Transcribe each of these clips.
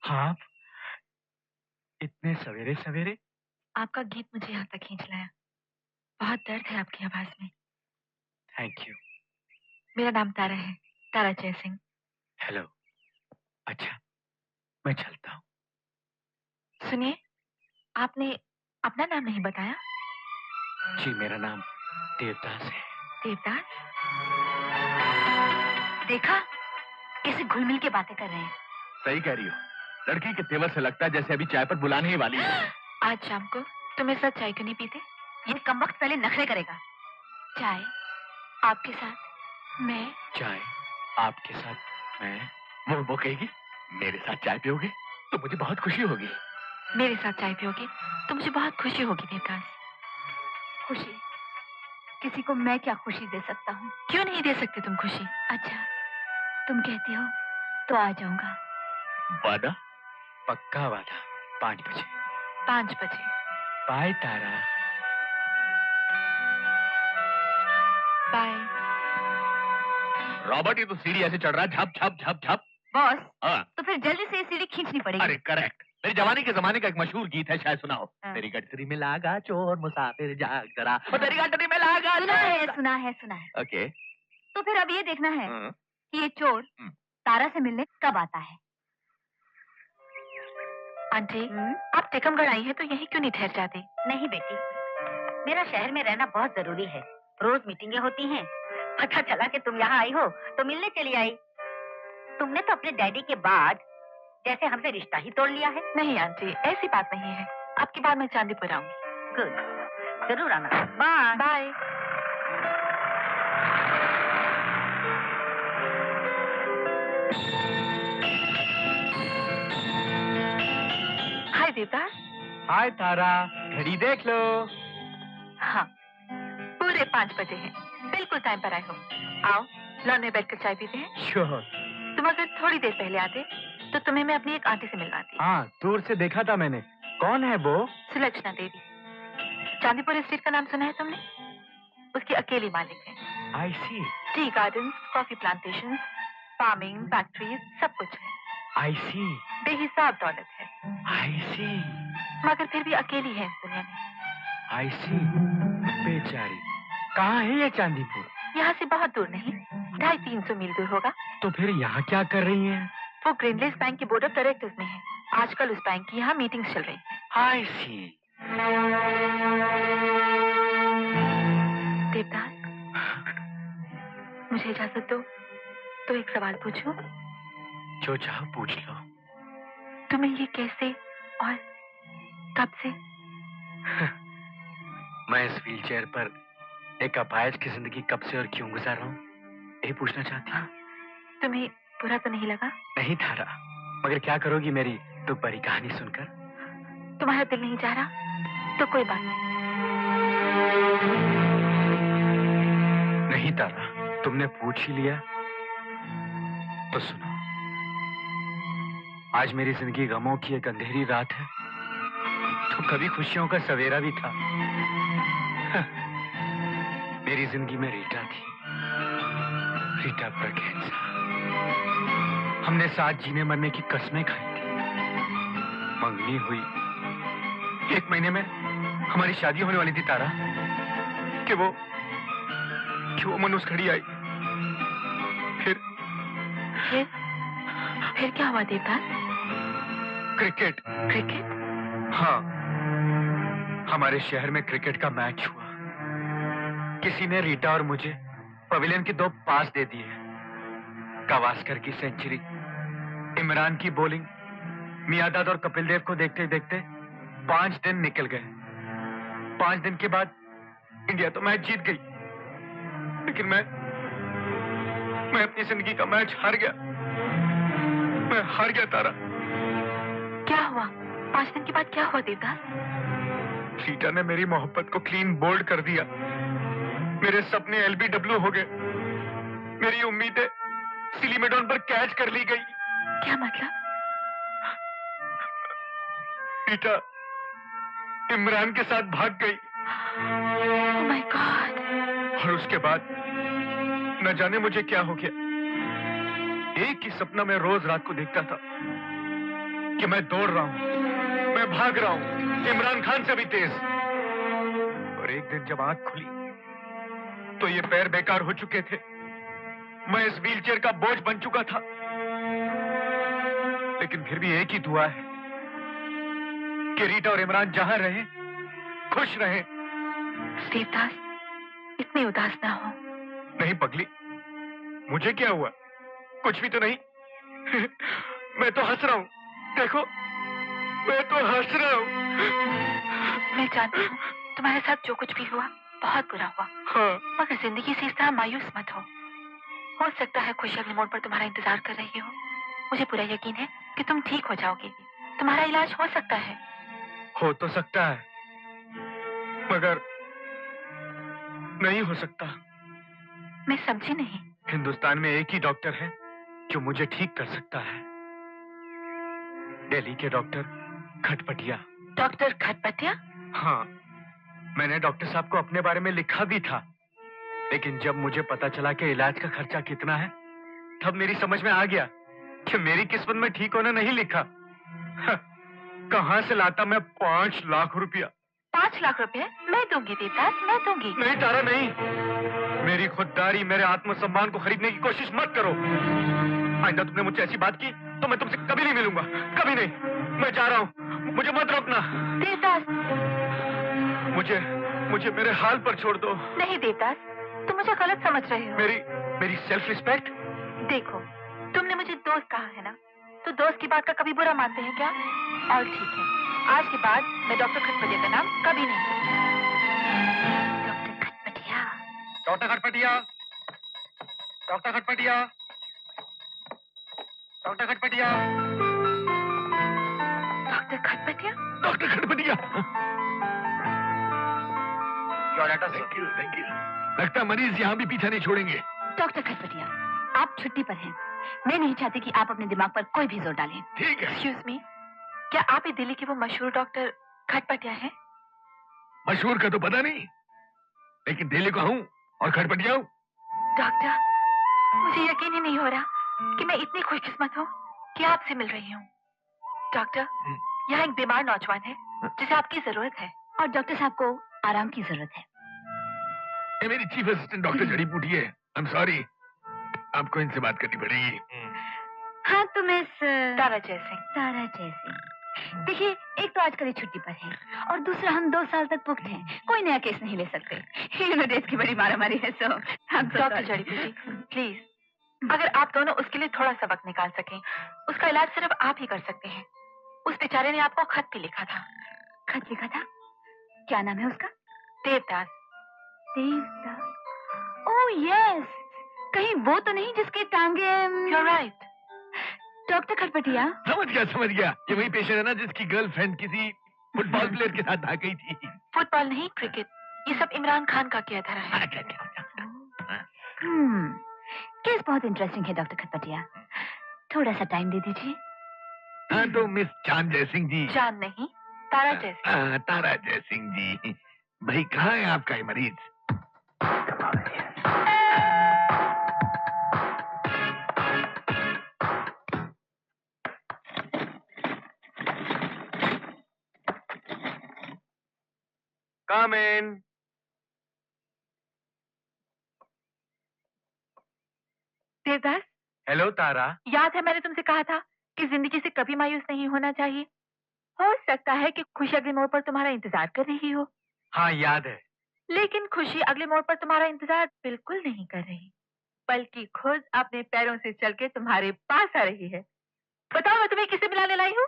हाँ, इतने सवेरे सवेरे। आपका गीत मुझे यहाँ तक खींच लाया। बहुत दर्द है आपकी आवाज में। Thank you. मेरा नाम तारा है, तारा जयसिंह। हेलो। अच्छा, मैं चलता हूँ। सुनिए, आपने अपना नाम नहीं बताया। जी, मेरा नाम देवदास है। देवदास? देखा, कैसे घुल मिल के बातें कर रहे हैं। सही कह रही हो। लड़की के तेवर से लगता है जैसे अभी चाय पर बुलाने ही वाली है। आज शाम को तुम मेरे साथ चाय क्यों नहीं पीते? ये कमबख्त पहले नखरे करेगा। चाय आपके साथ मैं। चाय आपके साथ मैं? वो कहेगी मेरे साथ चाय पियोगे तो मुझे बहुत खुशी होगी। मेरे साथ चाय पियोगे तो मुझे बहुत खुशी होगी देवदास। खुशी? किसी को मैं क्या खुशी दे सकता हूँ? क्यों नहीं दे सकते तुम खुशी? अच्छा, तुम कहती हो तो आ जाऊंगा। वादा? पक्का वादा। 5 बजे। 5 बजे। बाय तारा। बाय। रॉबर्ट, ये तो सीढ़ी ऐसे चढ़ रहा है, झप झप झप झप। बॉस, हाँ। तो फिर जल्दी से ये सीढ़ी खींचनी पड़ेगी। अरे करेक्ट। मेरी जवानी के जमाने का एक मशहूर गीत है, शायद सुना हो। तेरी गठरी में लागा चोर मुसाफिर जाग जरा, और तेरी गठरी में लागा। सुना है। ओके। तो फिर अब ये देखना है कि ये चोर तारा से मिलने कब आता है। आंटी, आप टिकमगढ़ आई है तो यहीं क्यों नहीं ठहर जाते? नहीं बेटी, मेरा शहर में रहना बहुत जरूरी है। रोज मीटिंगें होती हैं। पता चला कि तुम यहाँ आई हो तो मिलने चली आई। तुमने तो अपने डैडी के बाद जैसे हमसे रिश्ता ही तोड़ लिया है। नहीं आंटी, ऐसी बात नहीं है। आपकी बात मैं चांदीपुर आऊंगी। गुड, जरूर आना। Bye bye. Hi Devdas. Hi Tara, घड़ी देख लो। हाँ, पूरे 5 बजे हैं। बिल्कुल टाइम पर आए हो। आओ, लॉन में बैठकर चाय पीते हैं। श्योर। तुम अगर थोड़ी देर पहले आते तो तुम्हें मैं अपनी एक आंटी से मिलवाती। हाँ, दूर से देखा था मैंने। कौन है वो? सुलक्षणा देवी। चांदीपुर स्ट्रीट का नाम सुना है तुमने? उसकी अकेली मालिक है। I see. Tea garden, coffee plantation, farming, factories, सब कुछ है। आई सी। बेहिसाब दौलत है। आई सी। मगर फिर भी अकेली है इस दुनिया में। आई सी। बेचारी। कहाँ है ये चांदीपुर? यहाँ से बहुत दूर नहीं, 250-300 मील दूर होगा। तो फिर यहाँ क्या कर रही हैं? वो ग्रीनलेस बैंक के बोर्ड ऑफ डायरेक्टर्स में है। आजकल उस बैंक की यहाँ मीटिंग्स चल रही है। आई सी। देवदास, मुझे इजाजत दो तो एक सवाल पूछूं? जो चाहो पूछ लो। तुम्हें ये कैसे और कब से? मैं इस व्हीलचेयर पर एक अपाहिज की जिंदगी कब से और क्यों गुजार रहा हूँ, यही पूछना चाहती हूँ। तुम्हें बुरा तो नहीं लगा? नहीं तारा, मगर क्या करोगी मेरी दुख भरी कहानी सुनकर? तुम्हारा दिल नहीं चाह रहा तो कोई बात नहीं। नहीं तारा, तुमने पूछ ही लिया तो सुनो। आज मेरी जिंदगी गमों की एक अंधेरी रात है, तो कभी खुशियों का सवेरा भी था। मेरी जिंदगी में रीटा थी, रीटा ब्रगेंजा। हमने साथ जीने मरने की कस्में खाई थी। मंगनी हुई, 1 महीने में हमारी शादी होने वाली थी तारा, कि वो मनुष्य खड़ी आई। फिर क्या हुआ देवदास? क्रिकेट। क्रिकेट? हाँ, हमारे शहर में क्रिकेट का मैच हुआ। किसी ने रीटा और मुझे पवेलियन के 2 पास दे दिए। गावस्कर की सेंचुरी, इमरान की बॉलिंग, मियादाद और कपिल देव को देखते देखते 5 दिन निकल गए। 5 दिन के बाद इंडिया तो मैच जीत गई, लेकिन मैं अपनी जिंदगी का मैच हार गया। मैं हार गया तारा। क्या हुआ? 5 दिन के बाद क्या हुआ देवदास? रीटा ने मेरी मोहब्बत को क्लीन बोल्ड कर दिया। मेरे सपने एलबीडब्ल्यू हो गए। मेरी उम्मीदें सिलीमेडोन पर कैच कर ली गई। क्या मतलब? रीटा इमरान के साथ भाग गई। Oh my God. और उसके बाद न जाने मुझे क्या हो गया। एक ही सपना मैं रोज रात को देखता था। कि मैं दौड़ रहा हूं, मैं भाग रहा हूं, इमरान खान से भी तेज। और एक दिन जब आंख खुली तो ये पैर बेकार हो चुके थे। मैं इस व्हीलचेयर का बोझ बन चुका था। लेकिन फिर भी एक ही दुआ है कि रीटा और इमरान जहां रहे, खुश रहे। देवदास, इतनी उदास ना हो। नहीं पगली, मुझे क्या हुआ? कुछ भी तो नहीं। मैं तो हंस रहा हूं, देखो, मैं तो हंस रहा हूं। मैं जानती हूँ तुम्हारे साथ जो कुछ भी हुआ बहुत बुरा हुआ। हाँ। मगर जिंदगी से इस तरह मायूस मत हो सकता है खुशी अगले मोड़ पर तुम्हारा इंतजार कर रही हो। मुझे पूरा यकीन है कि तुम ठीक हो जाओगे। तुम्हारा इलाज हो सकता है। हो तो सकता है, मगर नहीं हो सकता। मैं समझी नहीं। हिंदुस्तान में एक ही डॉक्टर है जो मुझे ठीक कर सकता है। दिल्ली के डॉक्टर खटपटिया। डॉक्टर खटपटिया? हाँ, मैंने डॉक्टर साहब को अपने बारे में लिखा भी था। लेकिन जब मुझे पता चला कि इलाज का खर्चा कितना है, तब मेरी समझ में आ गया कि मेरी किस्मत में ठीक होना नहीं लिखा। कहां से लाता मैं 5 लाख रुपया? 5 लाख रुपए मैं दूंगी देवदास, मैं दूंगी। नहीं तारा, नहीं। मेरी खुददारी, मेरे आत्मसम्मान को खरीदने की कोशिश मत करो। आइंदा तुमने मुझसे ऐसी बात की तो मैं तुमसे कभी नहीं मिलूंगा, कभी नहीं। मैं जा रहा हूँ, मुझे मत रोकना। देवदास, मुझे मेरे हाल पर छोड़ दो। नहीं देवदास, तुम मुझे गलत समझ रहे हो। मेरी सेल्फ रिस्पेक्ट। देखो, तुमने मुझे दोस्त कहा है ना, तो दोस्त की बात का कभी बुरा मानते हैं क्या? और ठीक है, आज के बाद मैं डॉक्टर खटपटिया का नाम कभी नहीं। Doctor Khatpatia, doctor Khatpatia, doctor Khatpatia, doctor Khatpatia, doctor Khatpatia, doctor Khatpatia. Thank you. लगता मरीज यहाँ भी पीछा नहीं छोड़ेंगे। डॉक्टर खटपटिया, आप छुट्टी पर हैं। मैं नहीं चाहती कि आप अपने दिमाग पर कोई भी जोर डालें। ठीक है। एक्सक्यूज मी, क्या आप ही दिल्ली के वो मशहूर डॉक्टर खटपटिया हैं? मशहूर का तो पता नहीं, लेकिन दिल्ली का हूँ और खटपटिया हूँ। डॉक्टर, मुझे यकीन ही नहीं हो रहा कि मैं इतनी खुशकिस्मत हूँ कि आपसे मिल रही हूँ। डॉक्टर, यहाँ एक बीमार नौजवान है जिसे आपकी जरूरत है। और डॉक्टर साहब को आराम की जरूरत है। ये मेरी चीफ असिस्टेंट डॉक्टर जड़ी बूटी है। आई एम सॉरी, आपको इनसे बात करनी पड़ेगी। हाँ तो मिस तारा जयसिंह। तारा जयसिंह, देखिए, एक तो आजकल ये छुट्टी पर है और दूसरा हम 2 साल तक पुख्त हैं। कोई नया केस नहीं ले सकते। इन देश की बड़ी मारामारी है। सो डॉक्टर जड़ी बूटी, प्लीज, अगर आप दोनों उसके लिए थोड़ा सा वक्त निकाल सकें, उसका इलाज सिर्फ आप ही कर सकते हैं। उस बेचारे ने आपको खत भी लिखा था। खत लिखा था? क्या नाम है उसका? देवदास। देवदास? ओह यस, कहीं वो तो नहीं जिसकी टांगे? You're right. डॉक्टर खटपटिया, समझ गया। ये वही पेशेंट है ना जिसकी गर्लफ्रेंड किसी फुटबॉल प्लेयर के साथ भाग गई थी। फुटबॉल नहीं, क्रिकेट। ये सब इमरान खान का किया धरा है। केस बहुत इंटरेस्टिंग है डॉक्टर खटपटिया, थोड़ा सा टाइम दे दीजिए। हाँ तो मिस चांद जयसिंह जी। चांद नहीं, तारा जयसिंह। तारा जयसिंह जी, भाई कहाँ है आपका ये मरीज? Come in. देवदास, हेलो तारा। याद है मैंने तुमसे कहा था कि जिंदगी से कभी मायूस नहीं होना चाहिए। हो सकता है कि खुशी अगले मोड़ पर तुम्हारा इंतजार कर रही हो। हाँ याद है। लेकिन खुशी अगले मोड़ पर तुम्हारा इंतजार बिल्कुल नहीं कर रही, बल्कि खुद अपने पैरों से चल के तुम्हारे पास आ रही है। बताओ, मैं तुम्हें किससे मिलाने लाई हूँ?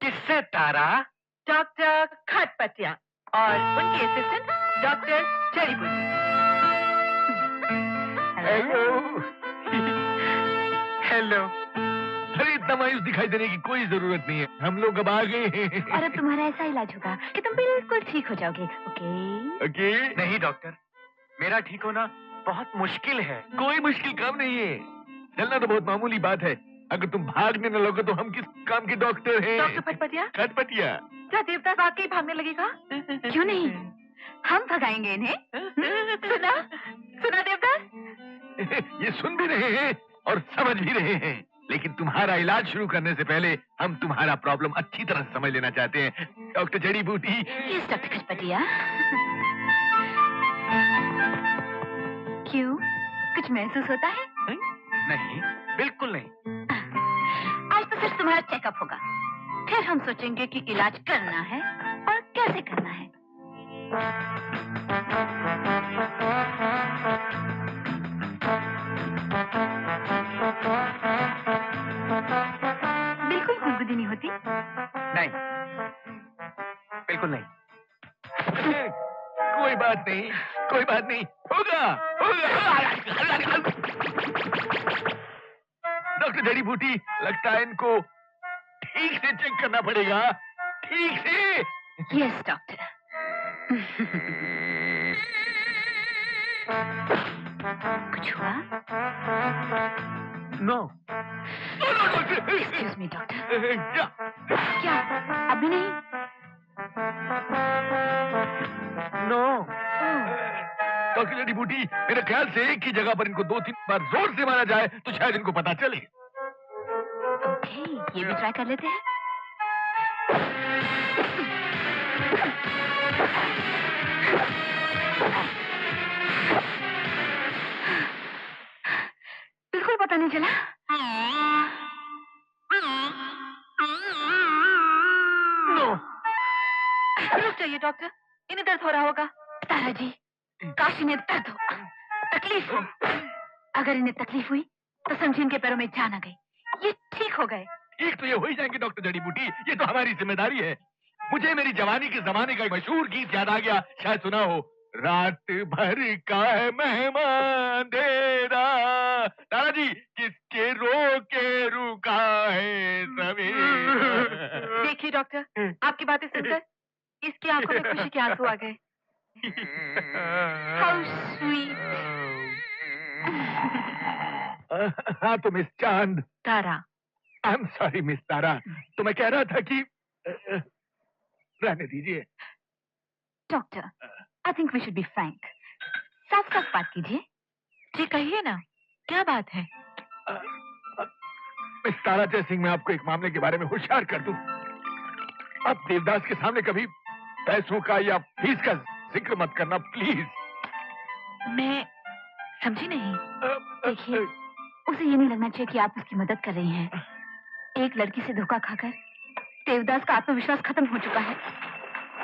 किससे तारा? डॉक्टर खटपटिया और उनके असिस्टेंट डॉक्टर जड़ी बूटी। हेलो। हेलो। अरे इतना मायूस दिखाई देने की कोई जरूरत नहीं है, हम लोग अब आ गए हैं। और अब तुम्हारा ऐसा इलाज होगा कि तुम बिल्कुल ठीक हो जाओगे। ओके? नहीं डॉक्टर, मेरा ठीक होना बहुत मुश्किल है। कोई मुश्किल काम नहीं है, चलना तो बहुत मामूली बात है। अगर तुम भागने न लोगे तो हम किस काम के डॉक्टर हैं? डॉक्टर खटपटिया? खटपटिया। क्या देवदास वाकई भागने लगेगा? क्यों नहीं, हम भगाएंगे इन्हें। सुना देवदास? ये सुन भी रहे हैं और समझ भी रहे हैं। लेकिन तुम्हारा इलाज शुरू करने से पहले हम तुम्हारा प्रॉब्लम अच्छी तरह से समझ लेना चाहते हैं। डॉक्टर जड़ी बूटी। Yes doctor Khachpatiya. क्यों, कुछ महसूस होता है? नहीं, बिल्कुल नहीं। आज तो सिर्फ तुम्हारा चेकअप होगा, फिर हम सोचेंगे कि इलाज करना है और कैसे करना है। बिल्कुल गुदगुदी नहीं होती? नहीं, बिल्कुल नहीं। कोई बात नहीं, कोई बात नहीं, होगा होगा। डॉक्टर जड़ी बूटी, लगता है इनको ठीक से चेक करना पड़ेगा, ठीक से। Yes doctor. कुछ हुआ? नो। Excuse me doctor. क्या अभी नहीं? नो। डॉक्टर जड़ी बूटी, मेरे ख्याल से एक ही जगह पर इनको 2-3 बार जोर से मारा जाए तो शायद इनको पता चले। ओके, ये भी ट्राई कर लेते हैं। बिल्कुल पता नहीं चला। नो। रुक जाइए डॉक्टर, इन्हें दर्द हो रहा होगा। तारा जी, काश इन्हें दर्द हो, तकलीफ हो। अगर इन्हें तकलीफ हुई तो समझिए इनके पैरों में जान आ गई, ये ठीक हो गए। ठीक तो ये हो ही जाएंगे डॉक्टर जड़ी बूटी, ये तो हमारी जिम्मेदारी है। मुझे मेरी जवानी के जमाने का एक मशहूर गीत याद आ गया, शायद सुना हो। रात भर का है मेहमान तेरा, तारा जी, किसके रोके रुका है सवेरा। देखिए डॉक्टर, आपकी बातें सुनकर इसकी आंखों में खुशी के आंसू आ गए। How sweet. हाँ तो miss Chand. Tara. I am sorry miss Tara, तो मैं कह रहा था कि रहने दीजिए। Doctor, I think we should be frank. साफ साफ बात कीजिए। जी कहिए ना, क्या बात है? मिस तारा जय सिंह, मैं आपको एक मामले के बारे में होशियार कर दूं। आप देवदास के सामने कभी पैसों का या फीस का जिक्र मत करना प्लीज। मैं समझी नहीं। देखिए, उसे ये नहीं लगना चाहिए कि आप उसकी मदद कर रही हैं। एक लड़की से धोखा खाकर देवदास का आत्मविश्वास खत्म हो चुका है,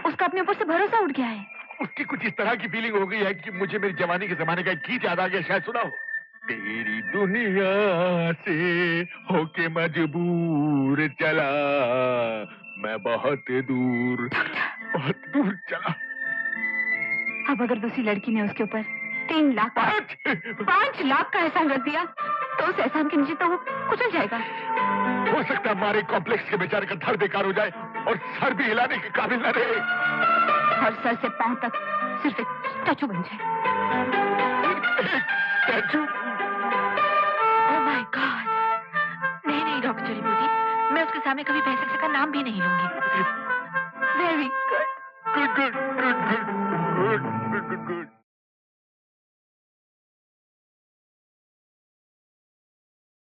उसका अपने ऊपर से भरोसा उठ गया है। उसकी कुछ इस तरह की फीलिंग हो गई है कि मुझे मेरी जवानी के जमाने का एक गीत याद आ गया, शायद सुना हो। तेरी दुनिया से होके मजबूर चला मैं, बहुत दूर चला। अब अगर दूसरी लड़की ने उसके ऊपर 5 लाख का एहसान रख दिया तो उस एहसान के नीचे तो वो कुचल जाएगा। हो सकता है हमारे कॉम्प्लेक्स के बेचारे का धड़ बेकार हो जाए और सर भी हिलाने के काबिल न रहे, और सर से पांव तक सिर्फ एक स्टैचू बन जाए। स्टैचू? Oh my God. नहीं नहीं डॉक्टर जड़ी बूटी, मैं उसके सामने कभी पैसे का नाम भी नहीं लूंगी। Very good. Good good good good good good good good.